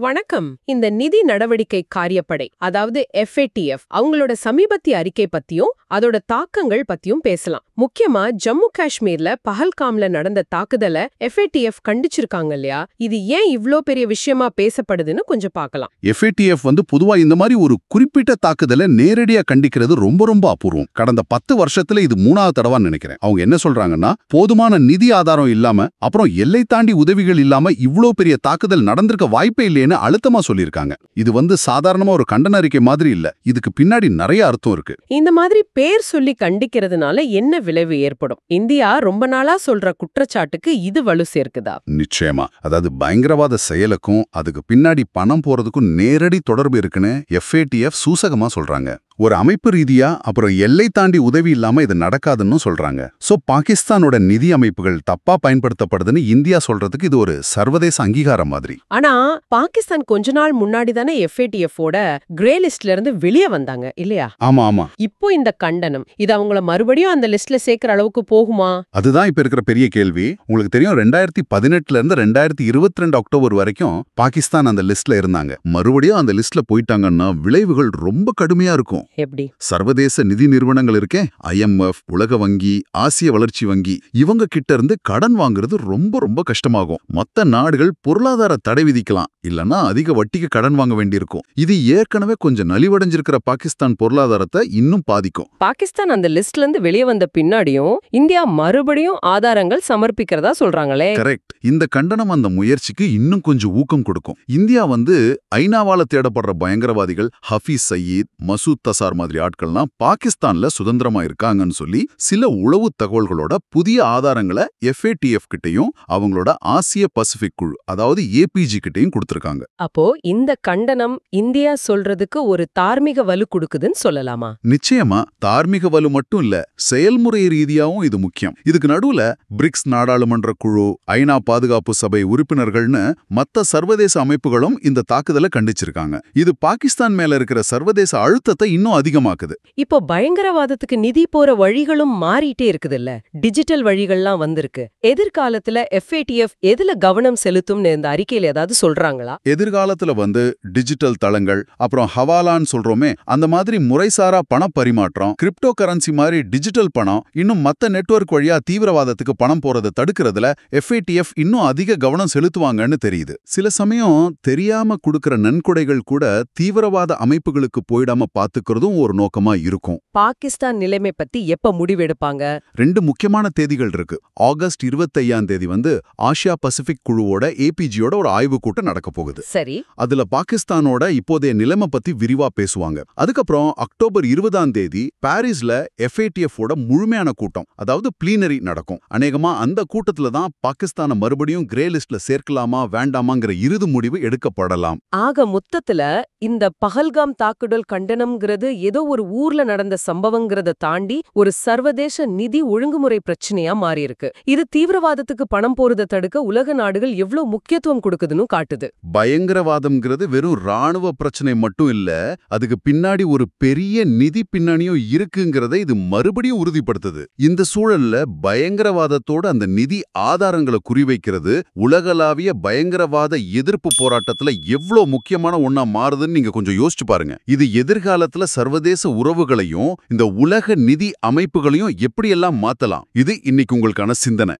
வணக்கம். இந்த நிதி நடவடிக்கை காரியப்படை அதாவது FATF அவங்களோட சமீபத்திய அறிக்கை பத்தியும் அதோட தாக்கங்கள் பத்தியும் பேசலாம். முக்கியமா ஜம்மு காஷ்மீர்ல பஹல்காம்ல நடந்த தாக்குதலை FATF கண்டிச்சிருக்காங்க இல்லையா? இது ஏன் இவ்ளோ பெரிய விஷயமா பேசப்படுதுன்னு கொஞ்சம் பார்க்கலாம். FATF பொதுவா இந்த மாதிரி ஒரு குறிப்பிட்ட தாக்குதலை நேரடியா கண்டிக்கிறது ரொம்ப அபூர்வம். கடந்த 10 வருஷத்துல இது 3வது தடவை நினைக்கிறேன். அவங்க என்ன சொல்றாங்கன்னா, போதுமான நிதி ஆதாரம் இல்லாம அப்புறம் எல்லை தாண்டி உதவிகள் இல்லாம இவ்ளோ பெரிய தாக்குதல் நடந்திருக்க வாய்ப்பே இல்லைன்னு அழுத்தமா சொல்லியிருக்காங்க. இது சாதாரணமா ஒரு கண்டன அறிக்கை மாதிரி இல்ல. இதுக்கு பின்னாடி நிறைய அர்த்தம் இருக்கு. இந்த மாதிரி பேர் சொல்லி கண்டிக்கிறதுனால என்ன விளைவு ஏற்படும்? இந்தியா ரொம்ப நாளா சொல்ற குற்றச்சாட்டுக்கு இது வலு சேர்க்குதா? நிச்சயமா. அதாவது பயங்கரவாத செயலுக்கும் அதுக்கு பின்னாடி பணம் போறதுக்கும் நேரடி தொடர்பு இருக்குன்னு FATF சூசகமா சொல்றாங்க. ஒரு அமைப்பு ரீதியா அப்புறம் எல்லை தாண்டி உதவி இல்லாம இது நடக்காதுன்னு சொல்றாங்க. சோ பாகிஸ்தானோட நிதி அமைப்புகள் தப்பா பயன்படுத்தப்படுதுன்னு இந்தியா சொல்றதுக்கு இது ஒரு சர்வதேச அங்கீகாரம் மாதிரி. ஆனா பாகிஸ்தான் கொஞ்ச நாள் முன்னாடி தானே FATF-ஓட கிரே லிஸ்ட்ல இருந்து வெளியே வந்தாங்க இல்லையா? ஆமா. இப்போ இந்த கண்டனம் இது அவங்கள மறுபடியும் அந்த லிஸ்ட்ல சேர்க்கிற அளவுக்கு போகுமா? அதுதான் இப்ப இருக்கிற பெரிய கேள்வி. உங்களுக்கு தெரியும் 2018ல இருந்து 2022 அக்டோபர் வரைக்கும் பாகிஸ்தான் அந்த லிஸ்ட்ல இருந்தாங்க. மறுபடியும் அந்த லிஸ்ட்ல போயிட்டாங்கன்னா விளைவுகள் ரொம்ப கடுமையா இருக்கும். எப்படி? சர்வதேச நிதி நிறுவனங்கள் இருக்கே, IMF, உலக வங்கி, ஆசிய வளர்ச்சி வங்கி, இவங்க கிட்ட இருந்து கடன் வாங்குறது ரொம்ப கஷ்டமாகும். மத்த நாடுகள் பொருளாதார தடை விதிக்கலாம், இல்லனா அதிக வட்டிக்கு கடன் வாங்க வேண்டியிருக்கும். இது ஏற்கனவே கொஞ்சம் நலிவடைஞ்சிருக்கிற பாகிஸ்தான் பொருளாதாரத்தை இன்னும் பாதிக்கும். பாகிஸ்தான் அந்த லிஸ்ட்ல இருந்து வெளியே வந்த பின்னாடியும் இந்தியா மறுபடியும் ஆதாரங்கள் சமர்ப்பிக்கிறதா சொல்றாங்களே. கரெக்ட். இந்த கண்டனம் அந்த முயற்சிக்கு இன்னும் கொஞ்சம் ஊக்கம் கொடுக்கும். இந்தியா ஐநாவால தேடப்படுற பயங்கரவாதிகள் ஹஃபீஸ் சயீத், மசூத் தசார் மாதிரி ஆட்கள்லாம் பாகிஸ்தான்ல சுதந்திரமா இருக்காங்கன்னு சொல்லி சில உளவு தகவல்களோட புதிய ஆதாரங்களை FATF கிட்டையும் அவங்களோட ஆசிய பசிபிக் குழு அதாவது APG கிட்டையும் கொடுத்திருக்காங்க. அப்போ இந்த கண்டனம் இந்தியா சொல்றதுக்கு ஒரு தார்மீக வலு கொடுக்குதுன்னு சொல்லலாமா? நிச்சயமா. தார்மீக வலு மட்டும் இல்ல, செயல்முறை ரீதியாவும் இது முக்கியம். இதுக்கு நடுவுல பிரிக்ஸ் நாடாளுமன்ற குழு, ஐநா பாதுகாப்பு சபை உறுப்பினர்கள்னு மத்த சர்வதேச அமைப்புகளும் இந்த தாக்குதலை கண்டிச்சிருக்காங்க. இது பாகிஸ்தான் மேல இருக்கிற சர்வதேச அழுத்தத்தை இன்னும் அதிகமாக்குது. இப்போ பயங்கரவாதத்துக்கு நிதி போற வழிகளும் மாறிட்டே இருக்குதுல்ல. டிஜிட்டல் வழிகள்லாம் வந்திருக்கு. எதிர்காலத்துல FATF எதுல கவனம் செலுத்தும்னு இந்த அறிக்கையில ஏதாவது சொல்றாங்களா? எதிர்காலத்துல டிஜிட்டல் தளங்கள், அப்புறம் ஹவாலான்னு சொல்றோமே, அந்த மாதிரி முறைசாரா பண பரிமாற்றம், கிரிப்டோ கரன்சி மாதிரி டிஜிட்டல் பணம், இன்னும் மத்த நெட்வொர்க் வழியா தீவிரவாதத்துக்கு பணம் போறதை தடுக்கிறதுல FATF இன்னும் அதிக கவனம் செலுத்துவாங்கன்னு தெரியுது. சில சமயம் தெரியாம கொடுக்கிற நன்கொடைகள் கூட தீவிரவாத அமைப்புகளுக்கு போயிடாம பாத்துக்கிறதும் ஒரு நோக்கமா இருக்கும். பாகிஸ்தான் நிலைமை பத்தி எப்ப முடிவெடுப்பாங்க? 2 முக்கியமான தேதிகள் இருக்கு. ஆகஸ்ட் 25ஆம் தேதி ஆசியா பசிபிக் குழுவோட APG-யோட ஒரு ஆய்வு கூட்டம் நடக்க போகுது. சரி. அதுல பாகிஸ்தானோட இப்போதைய நிலைமை பத்தி விரிவா பேசுவாங்க. அதுக்கப்புறம் அக்டோபர் 20ஆம் தேதி பாரிஸ்ல FATF-ஓட முழுமையான கூட்டம் அதாவது ப்ளீனரி நடக்கும். அநேகமா அந்த கூட்டத்துல தான் பாகிஸ்தானை மறுபடியும் கிரே லிஸ்ட்ல சேர்க்கலாமா வேண்டாமாங்கிற இறுதி முடிவு எடுக்கப்படலாம். ஆக மொத்தத்துல இந்த பஹல்காம் தாக்குதல் கண்டனம்ங்கிறது ஏதோ ஒரு ஊர்ல நடந்த சம்பவங்கிறத தாண்டி ஒரு சர்வதேச நிதி ஒழுங்குமுறை பிரச்சனையா மாறி இருக்கு. இது தீவிரவாதத்துக்கு பணம் போறதை தடுக்க உலக நாடுகள் எவ்வளவு முக்கியத்துவம் கொடுக்குதுன்னு காட்டுது. பயங்கரவாதம்ங்கிறது வெறும் ராணுவ பிரச்சனை மட்டும் இல்ல, அதுக்கு பின்னாடி ஒரு பெரிய நிதி பின்னணியும் இருக்குங்கிறத இது மறுபடியும் உறுதிப்படுத்துது. இந்த சூழல்ல பயங்கரவாதத்தோட அந்த நிதி ஆதாரங்களை குறிவைக்கிறது உலகளாவிய பயங்கரவாத எதிர்ப்பு போராட்டத்துல எவ்வளவு முக்கியமான ஒண்ணா மாறுதுன்னு நீங்க கொஞ்சம் யோசிச்சு பாருங்க. இது எதிர்காலத்துல சர்வதேச உறவுகளையும் இந்த உலக நிதி அமைப்புகளையும் எப்படியெல்லாம் மாத்தலாம். இது இன்னைக்கு உங்களுக்கான சிந்தனை.